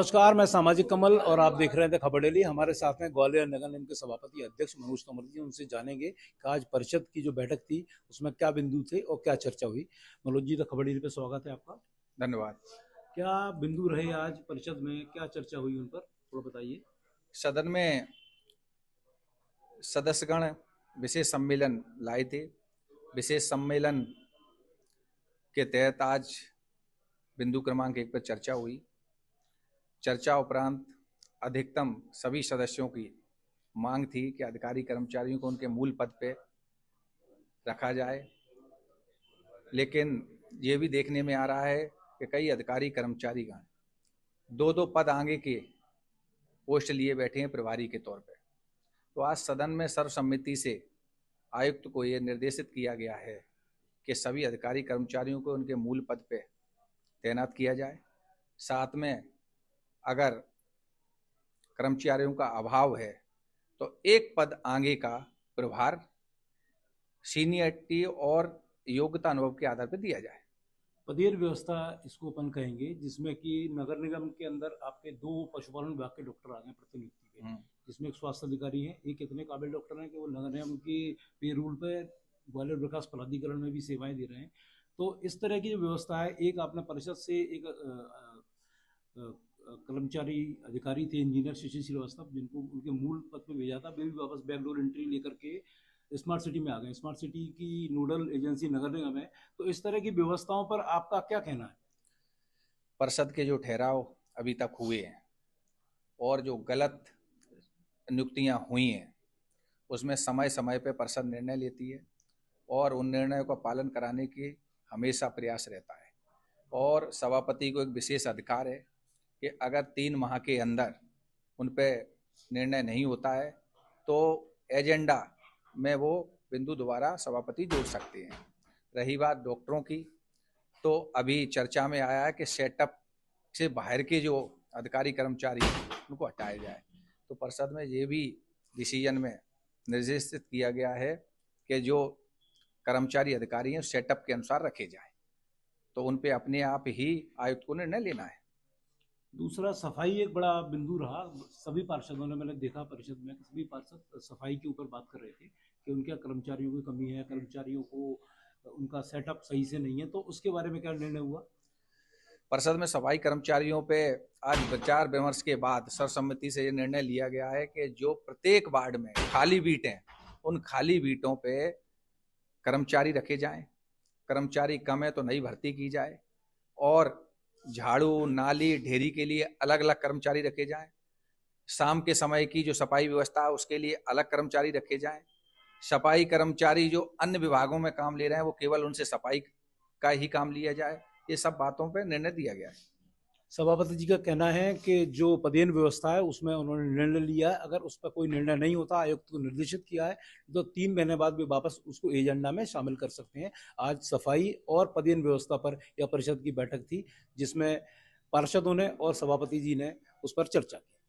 नमस्कार, मैं सामाजिक कमल और आप देख रहे थे खबर डेली। हमारे साथ में ग्वालियर नगर निगम के सभापति अध्यक्ष मनोज तोमर जी, उनसे जानेंगे कि आज परिषद की जो बैठक थी उसमें क्या बिंदु थे और क्या चर्चा हुई। मनोज जी, तो खबर डेली पे स्वागत है आपका। धन्यवाद। क्या बिंदु रहे आज परिषद में, क्या चर्चा हुई उन पर थोड़ा बताइए। सदन में सदस्यगण विशेष सम्मेलन लाए थे। विशेष सम्मेलन के तहत आज बिंदु क्रमांक 1 पर चर्चा हुई। चर्चा उपरांत अधिकतम सभी सदस्यों की मांग थी कि अधिकारी कर्मचारियों को उनके मूल पद पे रखा जाए, लेकिन ये भी देखने में आ रहा है कि कई अधिकारी कर्मचारीगण दो दो पद आगे के पोस्ट लिए बैठे हैं प्रभारी के तौर पे। तो आज सदन में सर्वसम्मति से आयुक्त को ये निर्देशित किया गया है कि सभी अधिकारी कर्मचारियों को उनके मूल पद पे तैनात किया जाए। साथ में अगर कर्मचारियों का अभाव है तो एक पद आगे का प्रभार सीनियरिटी और योग्यता अनुभव के आधार पर दिया जाए। पदेर व्यवस्था इसको अपन कहेंगे, जिसमें कि नगर निगम के अंदर आपके 2 पशुपालन विभाग के डॉक्टर आ गए प्रतिनियुक्ति पे, जिसमें एक स्वास्थ्य अधिकारी है। एक इतने काबिल डॉक्टर हैं कि वो नगर निगम की पे रूल पे ग्वालियर विकास प्राधिकरण में भी सेवाएं दे रहे हैं। तो इस तरह की जो व्यवस्था है, एक आपने परिषद से एक कर्मचारी अधिकारी थे इंजीनियर शशि श्रीवास्तव, जिनको उनके मूल पद पे भेजा था, वे भी वापस बैकडोर एंट्री लेकर के स्मार्ट सिटी में आ गए। स्मार्ट सिटी की नोडल एजेंसी नगर निगम है। तो इस तरह की व्यवस्थाओं पर आपका क्या कहना है? परिषद के जो ठहराव अभी तक हुए हैं और जो गलत नियुक्तियां हुई हैं, उसमें समय समय पर परिषद निर्णय लेती है और उन निर्णयों का पालन कराने की हमेशा प्रयास रहता है। और सभापति को एक विशेष अधिकार है कि अगर 3 माह के अंदर उन पर निर्णय नहीं होता है तो एजेंडा में वो बिंदु दोबारा सभापति जोड़ सकते हैं। रही बात डॉक्टरों की, तो अभी चर्चा में आया है कि सेटअप से बाहर के जो अधिकारी कर्मचारी उनको हटाया जाए। तो परिषद में ये भी डिसीजन में निर्देशित किया गया है कि जो कर्मचारी अधिकारी हैं सेटअप के अनुसार रखे जाएं। तो उन पे अपने आप ही आयुक्त को निर्णय लेना है। दूसरा, सफाई एक बड़ा बिंदु रहा। सभी पार्षदों ने, मैंने देखा परिषद में सभी पार्षद सफाई के ऊपर बात कर रहे थे कि उनके कर्मचारियों की कमी है, कर्मचारियों को उनका सेटअप सही से नहीं है। तो उसके बारे में क्या निर्णय हुआ? परिषद में सफाई कर्मचारियों पे आज विचार विमर्श के बाद सर्वसम्मति से ये निर्णय लिया गया है कि जो प्रत्येक वार्ड में खाली बीट हैं, उन खाली बीटों पे कर्मचारी रखे जाएं। कर्मचारी कम है तो नई भर्ती की जाए और झाड़ू नाली ढेरी के लिए अलग अलग कर्मचारी रखे जाएं। शाम के समय की जो सफाई व्यवस्था है उसके लिए अलग कर्मचारी रखे जाएं। सफाई कर्मचारी जो अन्य विभागों में काम ले रहे हैं वो केवल उनसे सफाई का ही काम लिया जाए। ये सब बातों पर निर्णय दिया गया है। सभापति जी का कहना है कि जो पदेन व्यवस्था है उसमें उन्होंने निर्णय लिया है, अगर उस पर कोई निर्णय नहीं होता, आयुक्त को निर्देशित किया है, तो 3 महीने बाद भी वापस उसको एजेंडा में शामिल कर सकते हैं। आज सफाई और पदेन व्यवस्था पर यह परिषद की बैठक थी, जिसमें पार्षदों ने और सभापति जी ने उस पर चर्चा की।